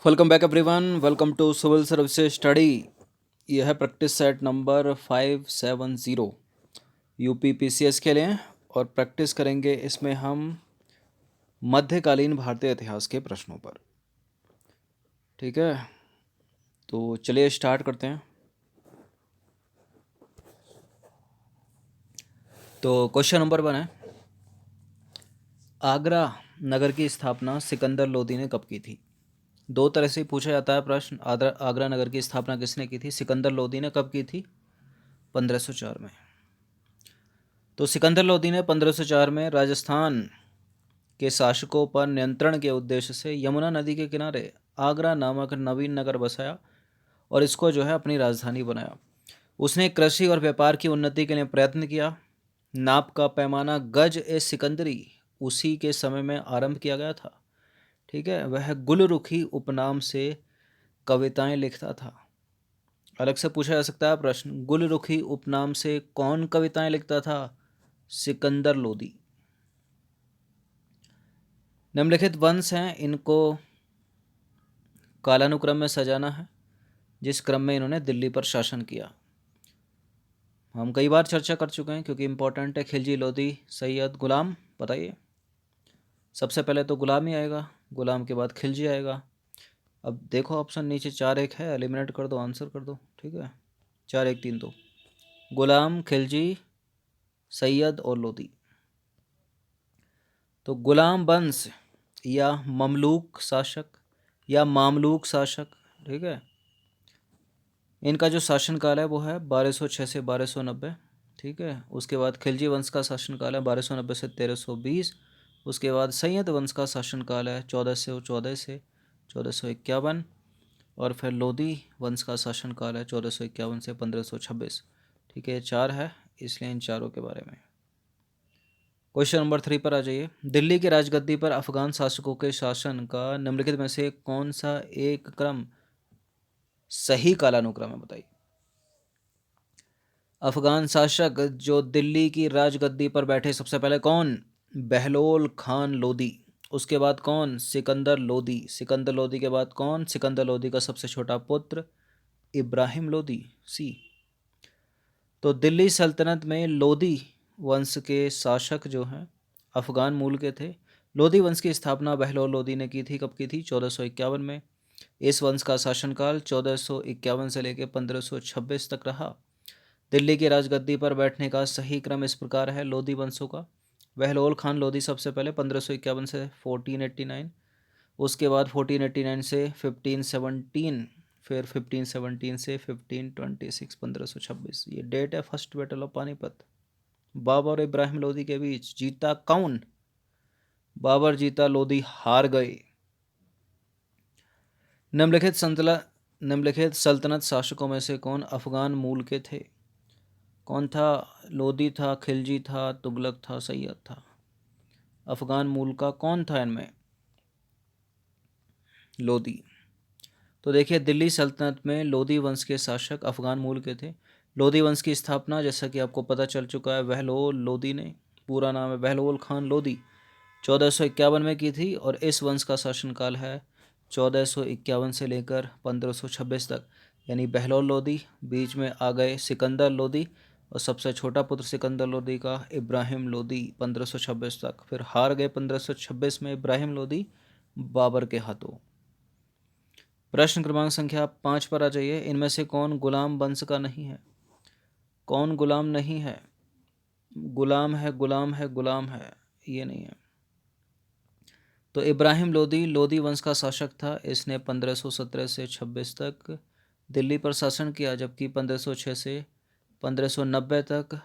Welcome back everyone, welcome to civil services study. यह है practice set number 570 UP PCS के लिए। और प्रैक्टिस करेंगे इसमें हम मध्यकालीन भारतीय इतिहास के प्रश्नों पर। ठीक है, तो चलिए स्टार्ट करते हैं। तो क्वेश्चन नंबर 1 है, आगरा नगर की स्थापना सिकंदर लोदी ने कब की थी? दो तरह से पूछा जाता है प्रश्न। आगरा नगर की स्थापना किसने की थी? सिकंदर लोदी ने कब की थी? 1504 में। तो सिकंदर लोदी ने 1504 में राजस्थान के शासकों पर नियंत्रण के उद्देश्य से यमुना नदी के किनारे आगरा नामक नवीन नगर बसाया और इसको जो है अपनी राजधानी बनाया। उसने कृषि और व्यापार की उन्नति के लिए प्रयत्न किया। नाप का पैमाना गज ए सिकंदरी उसी के समय में आरंभ किया गया था। ठीक है, वह गुलरुखी उपनाम से कविताएं लिखता था। अलग से पूछा जा सकता है प्रश्न, गुलरुखी उपनाम से कौन कविताएं लिखता था? सिकंदर लोदी। निम्नलिखित वंश हैं, इनको कालानुक्रम में सजाना है जिस क्रम में इन्होंने दिल्ली पर शासन किया। हम कई बार चर्चा कर चुके हैं क्योंकि इंपॉर्टेंट है। खिलजी, लोदी, सैयद, गुलाम। बताइए, सबसे पहले तो गुलाम ही आएगा, गुलाम के बाद खिलजी आएगा। अब देखो ऑप्शन नीचे 4 1 है, एलिमिनेट कर दो, आंसर कर दो। ठीक है, 4 1 3 2, गुलाम, खिलजी, सैयद और लोदी। तो गुलाम वंश या ममलूक शासक या मामलूक शासक, ठीक है, इनका जो शासनकाल है वो है 1206 से 1290। ठीक है, उसके बाद खिलजी वंश का शासनकाल है 1290 से 1320। उसके बाद सैयद वंश का शासनकाल है 1414 से 1451। और फिर लोदी वंश का शासनकाल है 1451 से 1526। ठीक है, ये 4 है, इसलिए इन चारों के बारे में। क्वेश्चन नंबर 3 पर आ जाइए। दिल्ली की राजगद्दी पर अफगान शासकों के शासन का निम्नलिखित में से कौन सा एक क्रम सही कालानुक्रम है? बताइए। अफगान शासक जो दिल्ली की राजगद्दी पर बैठे, सबसे पहले कौन? बहलोल खान लोदी। उसके बाद कौन? सिकंदर लोदी। सिकंदर लोदी के बाद कौन? सिकंदर लोदी का सबसे छोटा पुत्र इब्राहिम लोदी। सी। तो दिल्ली सल्तनत में लोदी वंश के शासक जो हैं अफगान मूल के थे। लोदी वंश की स्थापना बहलोल लोदी ने की थी। कब की थी? 1451 में। इस वंश का शासनकाल 1451 से लेकर 1526 तक रहा। दिल्ली की राजगद्दी पर बैठने का सही क्रम इस प्रकार है लोदी वंशों का। बहलोल खान लोदी सबसे पहले 1551 से 1489, उसके बाद 1489 से 1517, फिर 1517 से 1526, 1526। ये डेट है first battle of Panipat. Babur और इब्राहिम लोदी के बीच जीता कौन? बाबर जीता, लोदी हार गए। निम्नलिखित सल्तनत शासकों में से कौन अफगान मूल के थे? कौन था? लोदी था, खिलजी था, तुगलक था, सैयद था। अफगान मूल का कौन था इनमें? लोदी। तो देखिए, दिल्ली सल्तनत में लोदी वंश के शासक अफगान मूल के थे। लोदी वंश की स्थापना, जैसा कि आपको पता चल चुका है, बहलोल लोदी ने, पूरा नाम है बहलोल खान लोदी, 1451 में की थी। और इस वंश का शासनकाल है 1451 से लेकर 1526 तक। यानी बहलोल लोदी, बीच में आ गए सिकंदर लोदी, और सबसे छोटा पुत्र सिकंदर लोदी का इब्राहिम लोदी 1526 तक। फिर हार गए 1526 में इब्राहिम लोदी बाबर के हाथों। प्रश्न क्रमांक संख्या 5 पर आ जाइए। इनमें से कौन गुलाम वंश का नहीं है? कौन गुलाम नहीं है? गुलाम है, गुलाम है, गुलाम है, ये नहीं है। तो इब्राहिम लोदी लोदी वंश का शासक था। इसने 1517 से 26 तक दिल्ली पर शासन किया, जबकि 1506 से 1590 तक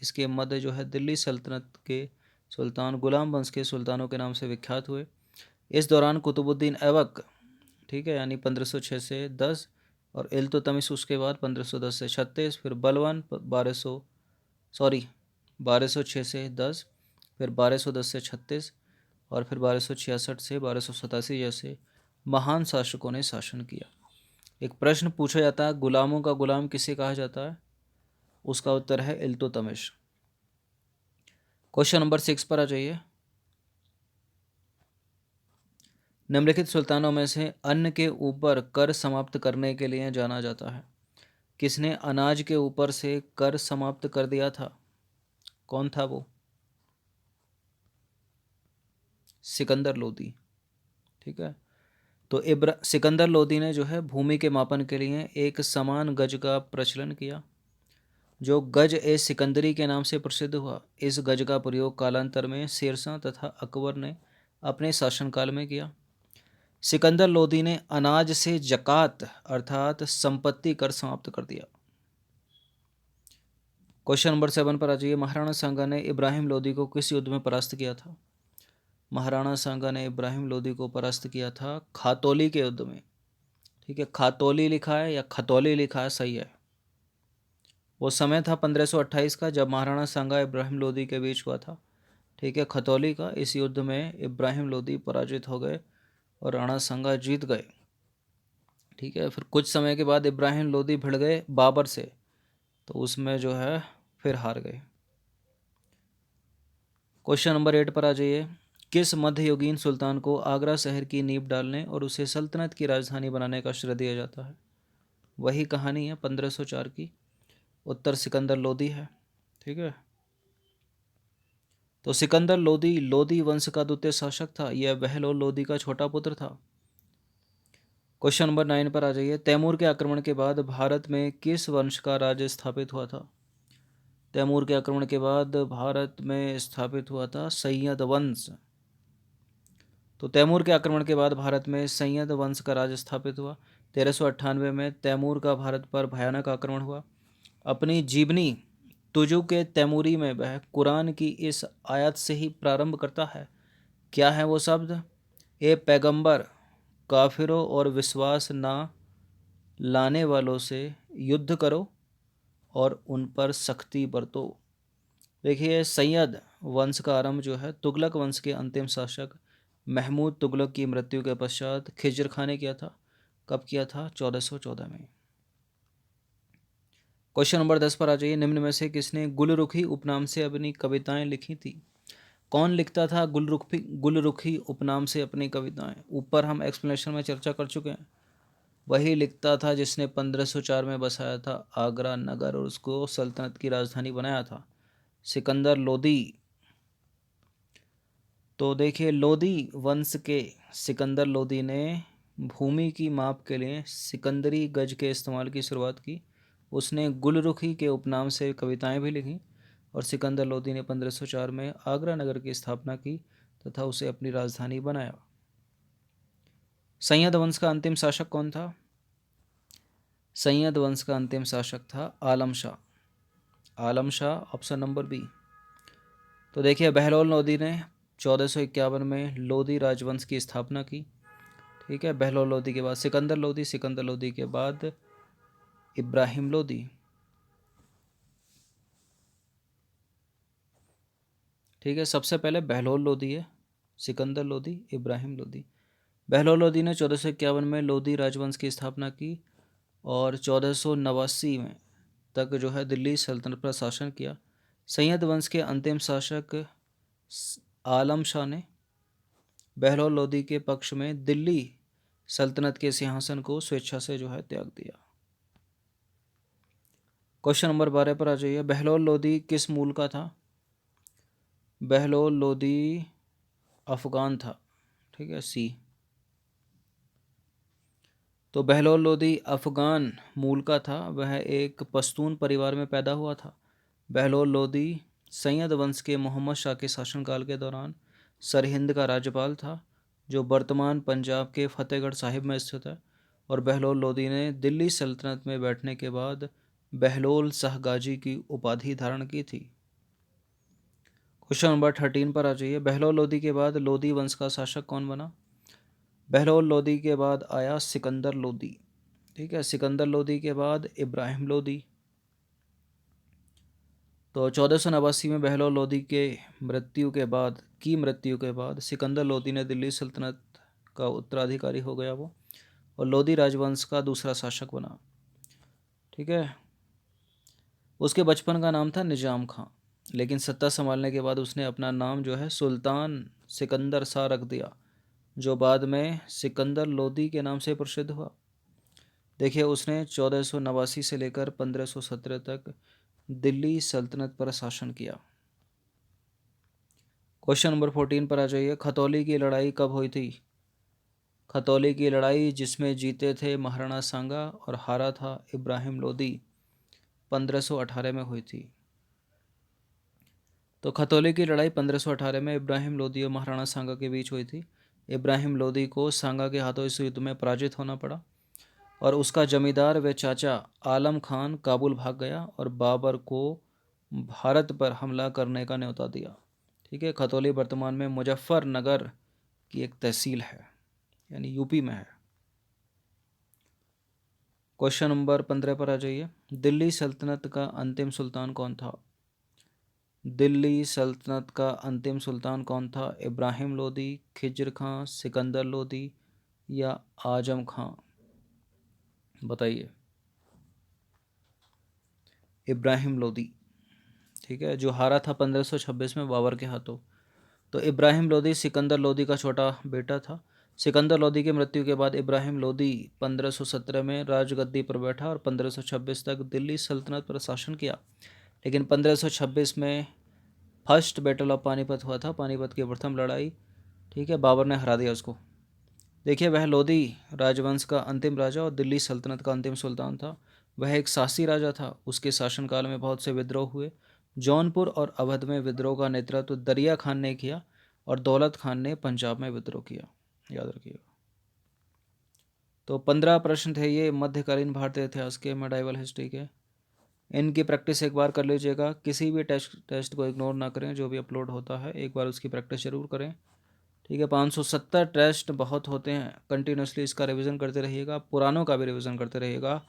इसके मध्य जो है दिल्ली सल्तनत के सुल्तान गुलाम वंश के सुल्तानों के नाम से विख्यात हुए। इस दौरान कुतुबुद्दीन ऐबक, ठीक है, यानी 1506 से 10, और इल्तुतमिश उसके बाद 1510 से 36, फिर बलवान 1206 से 10, फिर 1210 से 36, और फिर 1266 से 1287 जैसे महान शासकों ने शासन किया। एक प्रश्न पूछा जाता है, गुलामों का गुलाम किसे कहा जाता है? उसका उत्तर है इल्तुतमिश। क्वेश्चन नंबर 6 पर आ जाइए। निम्नलिखित सुल्तानों में से अन्न के ऊपर कर समाप्त करने के लिए जाना जाता है? किसने अनाज के ऊपर से कर समाप्त कर दिया था? कौन था वो? सिकंदर लोदी। ठीक है। तो सिकंदर लोदी ने जो है भूमि के मापन के लिए एक समान गज का प्रचलन किया, जो गज ए सिकंदरी के नाम से प्रसिद्ध हुआ। इस गज का प्रयोग कालांतर में शेरशाह तथा अकबर ने अपने शासनकाल में किया। सिकंदर लोदी ने अनाज से जकात अर्थात संपत्ति कर समाप्त कर दिया। क्वेश्चन नंबर 7 पर आ जाइए। महाराणा सांगा ने इब्राहिम लोदी को किस युद्ध में परास्त किया था? महाराणा सांगा ने इब्राहिम लोदी को परास्त किया था खातौली के युद्ध में। ठीक है, खातौली लिखा है या खतौली लिखा है, सही है। वो समय था 1528 का, जब महाराणा सांगा इब्राहिम लोदी के बीच हुआ था। ठीक है, खतौली का। इस युद्ध में इब्राहिम लोदी पराजित हो गए और राणा सांगा जीत गए। ठीक है, फिर कुछ समय के बाद इब्राहिम लोदी भिड़ गए बाबर से, तो उसमें जो है फिर हार गए। क्वेश्चन नंबर 8 पर आ जाइए। किस मध्ययुगीन सुल्तान को आगरा शहर की नींव डालने और उसे सल्तनत की राजधानी बनाने का श्रेय दिया जाता है? वही कहानी है 1504 की। उत्तर सिकंदर लोदी है। ठीक है, तो सिकंदर लोदी लोदी वंश का द्वितीय शासक था। यह बहलोल लोदी का छोटा पुत्र था। क्वेश्चन नंबर 9 पर आ जाइए। तैमूर के आक्रमण के बाद भारत में किस वंश का राज्य स्थापित हुआ था? तैमूर के आक्रमण के बाद भारत में स्थापित हुआ था सैयद वंश। तो तैमूर के आक्रमण के बाद भारत में सैयद वंश का राज्य स्थापित हुआ। 1398 में तैमूर का भारत पर भयानक आक्रमण हुआ। अपनी जीवनी तुजु के तैमूरी में वह कुरान की इस आयत से ही प्रारंभ करता है। क्या है वो शब्द? ए पैगंबर, काफिरों और विश्वास ना लाने वालों से युद्ध करो और उन पर सख्ती बरतो। देखिए, सैयद वंश का आरंभ जो है तुगलक वंश के अंतिम शासक महमूद तुगलक की मृत्यु के पश्चात खिजर खान ने किया था। कब किया था? 1414 में। क्वेश्चन नंबर 10 पर आ जाइए। निम्न में से किसने गुलरुखी उपनाम से अपनी कविताएं लिखी थी? कौन लिखता था गुलरुखी उपनाम से अपनी कविताएं? ऊपर हम एक्सप्लेनेशन में चर्चा कर चुके हैं। वही लिखता था जिसने 1504 में बसाया था आगरा नगर और उसको सल्तनत की राजधानी बनाया था, सिकंदर लोदी। तो देखिए, लोदी वंश के सिकंदर लोदी ने भूमि की माप के लिए सिकंदरी गज के इस्तेमाल की शुरुआत की। उसने गुलरुखी के उपनाम से कविताएं भी लिखीं और सिकंदर लोदी ने 1504 में आगरा नगर की स्थापना की तथा उसे अपनी राजधानी बनाया। सैयद वंश का अंतिम शासक कौन था? सैयद वंश का अंतिम शासक था आलम शाह। आलम शाह, ऑप्शन नंबर बी। तो देखिए, बहलोल लोदी ने 1451 में लोदी राजवंश की स्थापना की। ठीक है, बहलोल लोदी के बाद सिकंदर लोदी, सिकंदर लोदी के बाद इब्राहिम लोदी। ठीक है, सबसे पहले बहलोल लोदी है, सिकंदर लोदी, इब्राहिम लोदी। बहलोल लोदी ने 1451 में लोदी राजवंश की स्थापना की और 1489 में तक जो है दिल्ली सल्तनत पर शासन किया। सैयद वंश के अंतिम शासक आलम शाह ने बहलोल लोदी के पक्ष में दिल्ली सल्तनत के सिंहासन को स्वेच्छा से जो है त्याग दिया। क्वेश्चन नंबर 12 पर आ जाइए। बहलोल लोदी किस मूल का था? बहलोल लोदी अफगान था। ठीक है, सी। तो बहलोल लोदी अफगान मूल का था। वह एक पश्तून परिवार में पैदा हुआ था। बहलोल लोदी सैयद वंश के मोहम्मद शाह के शासनकाल के दौरान सरहिंद का राज्यपाल था, जो वर्तमान पंजाब के फतेहगढ़ साहिब में स्थित है। और बहलोल लोदी ने दिल्ली सल्तनत में बैठने के बाद बहलोल शाह गाजी की उपाधि धारण की थी। क्वेश्चन नंबर 13 पर आ जाइए। बहलोल लोदी के बाद लोदी वंश का शासक कौन बना? बहलोल लोदी के बाद आया सिकंदर लोदी। ठीक है, सिकंदर लोदी के बाद इब्राहिम लोदी। तो 1489 में बहलोल लोदी के मृत्यु के बाद सिकंदर लोदी ने दिल्ली सल्तनत का उत्तराधिकारी हो गया वो, और लोदी राजवंश का दूसरा शासक बना। ठीक है, उसके बचपन का नाम था निजाम खां, लेकिन सत्ता संभालने के बाद उसने अपना नाम जो है सुल्तान सिकंदर शाह रख दिया। जो बाद में सिकंदर लोदी के नाम से प्रसिद्ध हुआ। देखिए, उसने 1489 से लेकर 1517 तक दिल्ली सल्तनत पर शासन किया। क्वेश्चन नंबर 14 पर आ जाइए। खतौली की लड़ाई कब हुई थी? खतौली की लड़ाई जिसमें जीते थे महाराणा सांगा और हारा था इब्राहिम लोदी, 1518 में हुई थी। तो खतौली की लड़ाई 1518 में इब्राहिम लोदी और महाराणा सांगा के बीच हुई थी। इब्राहिम लोदी को सांगा के हाथों इस युद्ध में पराजित होना पड़ा और उसका जमींदार व चाचा आलम खान काबुल भाग गया और बाबर को भारत पर हमला करने का न्योता दिया। ठीक है, खतौली वर्तमान में मुजफ्फरनगर की एक तहसील है, यानी यूपी में है। क्वेश्चन नंबर 15 पर आ जाइए। दिल्ली सल्तनत का अंतिम सुल्तान कौन था? दिल्ली सल्तनत का अंतिम सुल्तान कौन था? इब्राहिम लोदी, खिज्र खां, सिकंदर लोदी या आजम खां? बताइए। इब्राहिम लोदी। ठीक है, जो हारा था 1526 में बाबर के हाथों। तो इब्राहिम लोदी सिकंदर लोदी का छोटा बेटा था। सिकंदर लोदी की मृत्यु के बाद इब्राहिम लोदी 1517 में राजगद्दी पर बैठा और 1526 तक दिल्ली सल्तनत पर शासन किया। लेकिन 1526 में फर्स्ट बैटल ऑफ पानीपत हुआ था, पानीपत की प्रथम लड़ाई। ठीक है, बाबर ने हरा दिया उसको। देखिए, वह लोदी राजवंश का अंतिम राजा और दिल्ली सल्तनत का अंतिम सुल्तान था। वह एक शासी राजा था। उसके शासनकाल में बहुत से विद्रोह हुए। जौनपुर और अवध में विद्रोह का नेतृत्व दरिया खान ने किया और दौलत खान ने पंजाब में विद्रोह किया, याद रखिएगा। तो 15 प्रश्न थे ये मध्यकालीन भारतीय इतिहास के, मेडाइवल हिस्ट्री के। इनकी प्रैक्टिस एक बार कर लीजिएगा। किसी भी टेस्ट को इग्नोर ना करें, जो भी अपलोड होता है एक बार उसकी प्रैक्टिस जरूर करें। ठीक है, 570 टेस्ट बहुत होते हैं। कंटिन्यूसली इसका रिवीजन करते रहिएगा, पुरानों का भी रिवीजन करते रहिएगा।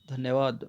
धन्यवाद।